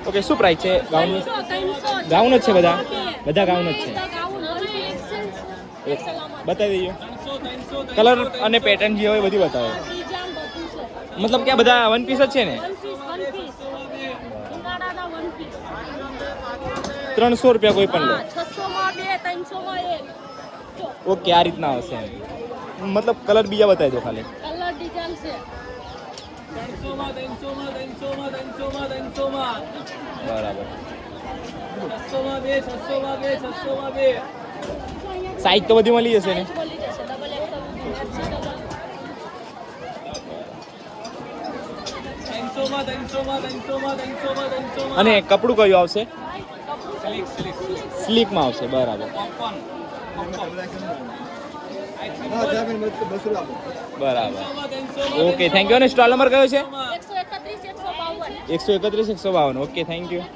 Okay, શું price છે gown? Gown જ છે બધા ગાઉન જ છે. બતાવી દઈએ કલર અને પેટર્ન જે હોય બધી બતાવો. મતલબ કે આ બધા વન પીસ જ છે ને? 300 રૂપિયા કોઈ પણ લે. ઓકે, આ રીતના આવશે. મતલબ કલર બીજા બતાવી દો ખાલી. બરાબર. સાઈઝ તો બધી મળી જશે ને? અને કપડું કયું આવશે? સ્લીકમાં આવશે. બરાબર બરાબર. Okay, thank you. અને સ્ટોલ નંબર કયો છે? 131 152. Okay, thank you.